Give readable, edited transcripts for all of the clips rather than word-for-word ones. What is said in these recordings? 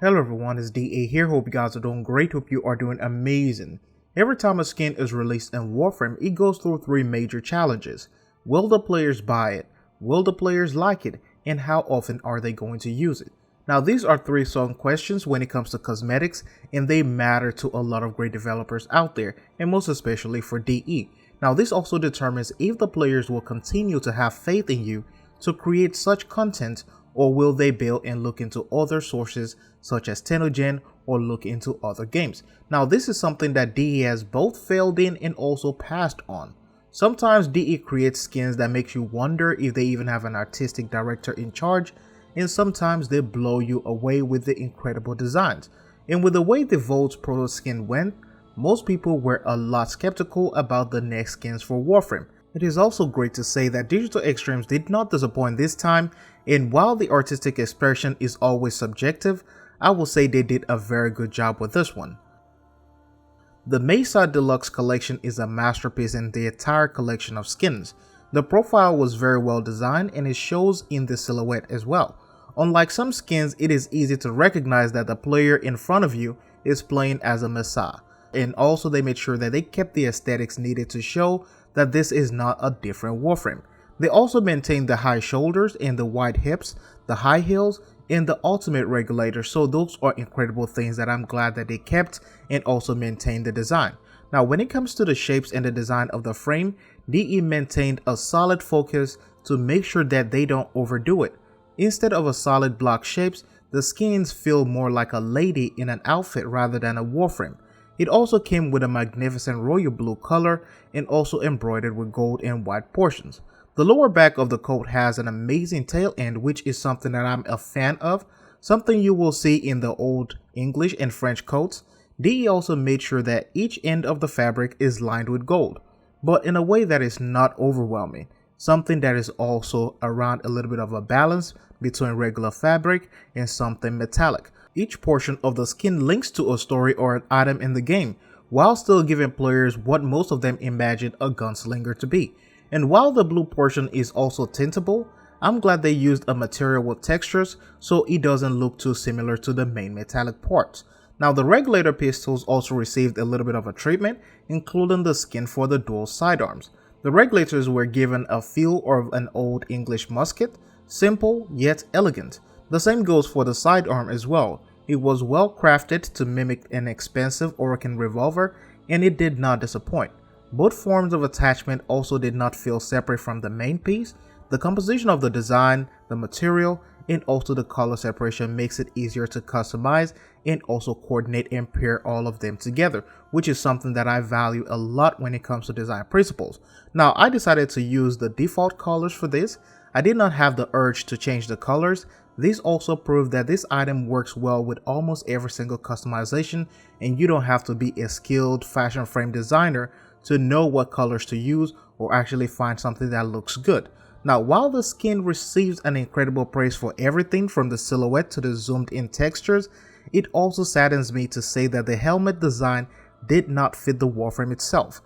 Hello everyone, it's DA here. Hope you guys are doing great. Hope you are doing amazing. Every time a skin is released in Warframe, it goes through three major challenges. Will the players buy it? Will the players like it? And how often are they going to use it? Now these are three strong questions when it comes to cosmetics, and they matter to a lot of great developers out there, and most especially for DE. Now this also determines if the players will continue to have faith in you to create such content, or will they bail and look into other sources such as Tenogen or look into other games. Now this is something that DE has both failed in and also passed on. Sometimes DE creates skins that makes you wonder if they even have an artistic director in charge, and sometimes they blow you away with the incredible designs. And with the way the Vote's proto skin went, most people were a lot skeptical about the next skins for Warframe. It is also great to say that Digital Extremes did not disappoint this time, and while the artistic expression is always subjective, I will say they did a very good job with this one. The MESA Deluxe collection is a masterpiece in the entire collection of skins. The profile was very well designed and it shows in the silhouette as well. Unlike some skins, it is easy to recognize that the player in front of you is playing as a MESA, and also they made sure that they kept the aesthetics needed to show that this is not a different Warframe. They also maintained the high shoulders and the wide hips, the high heels, and the ultimate regulator, so those are incredible things that I'm glad that they kept and also maintained the design. Now when it comes to the shapes and the design of the frame, DE maintained a solid focus to make sure that they don't overdo it. Instead of a solid block shapes, the skins feel more like a lady in an outfit rather than a Warframe. It also came with a magnificent royal blue color and also embroidered with gold and white portions. The lower back of the coat has an amazing tail end, which is something that I'm a fan of, something you will see in the old English and French coats. DE also made sure that each end of the fabric is lined with gold, but in a way that is not overwhelming, something that is also around a little bit of a balance between regular fabric and something metallic. Each portion of the skin links to a story or an item in the game, while still giving players what most of them imagine a gunslinger to be. And while the blue portion is also tintable, I'm glad they used a material with textures so it doesn't look too similar to the main metallic parts. Now the regulator pistols also received a little bit of a treatment, including the skin for the dual sidearms. The regulators were given a feel of an old English musket, simple yet elegant. The same goes for the sidearm as well. It was well crafted to mimic an expensive Orokin revolver, and it did not disappoint. Both forms of attachment also did not feel separate from the main piece. The composition of the design, the material, and also the color separation makes it easier to customize and also coordinate and pair all of them together, which is something that I value a lot when it comes to design principles. Now I decided to use the default colors for this. I did not have the urge to change the colors. This also proved that this item works well with almost every single customization, and you don't have to be a skilled fashion frame designer to know what colors to use or actually find something that looks good. Now while the skin receives an incredible praise for everything from the silhouette to the zoomed in textures, it also saddens me to say that the helmet design did not fit the Warframe itself.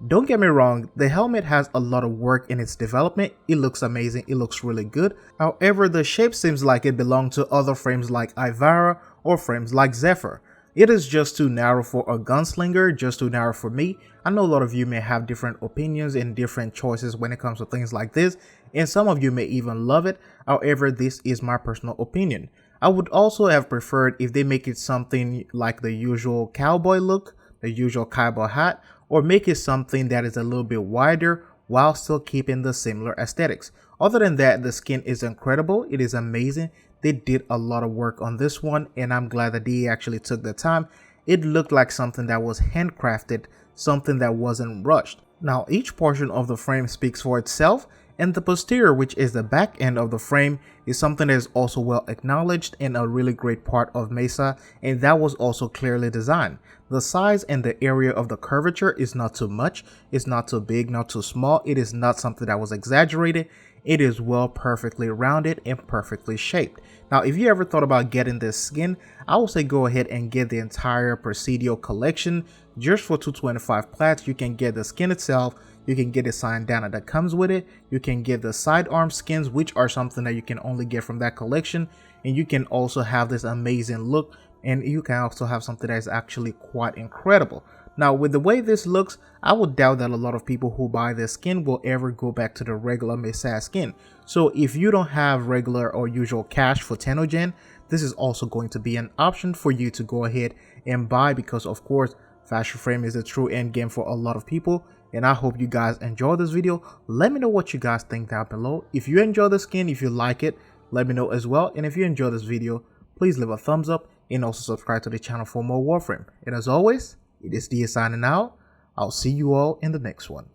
Don't get me wrong, the helmet has a lot of work in its development. It looks amazing, it looks really good. However, the shape seems like it belonged to other frames like Ivara or frames like Zephyr. It is just too narrow for a gunslinger, just too narrow for me. I know a lot of you may have different opinions and different choices when it comes to things like this, and some of you may even love it. However, this is my personal opinion. I would also have preferred if they make it something like the usual cowboy look, the usual cowboy hat, or make it something that is a little bit wider while still keeping the similar aesthetics. Other than that, the skin is incredible, it is amazing. They did a lot of work on this one, and I'm glad that they actually took the time. It looked like something that was handcrafted, something that wasn't rushed. Now each portion of the frame speaks for itself, and the posterior, which is the back end of the frame, is something that is also well acknowledged and a really great part of MESA, and that was also clearly designed. The size and the area of the curvature is not too much, it's not too big, not too small, it is not something that was exaggerated. It is well perfectly rounded and perfectly shaped. Now if you ever thought about getting this skin, I would say go ahead and get the entire Presidio collection. Just for 225 plats, you can get the skin itself, You can get a bandana that comes with it. You can get the sidearm skins, which are something that you can only get from that collection. And you can also have this amazing look, and you can also have something that is actually quite incredible. Now, with the way this looks, I would doubt that a lot of people who buy this skin will ever go back to the regular MESA skin. So if you don't have regular or usual cash for Tenogen, this is also going to be an option for you to go ahead and buy, because of course Faster Frame is the true end game for a lot of people. And I hope you guys enjoy this video. Let me know what you guys think down below. If you enjoy the skin, if you like it, let me know as well. And if you enjoy this video, please leave a thumbs up and also subscribe to the channel for more Warframe. And as always, it is DA signing out. I'll see you all in the next one.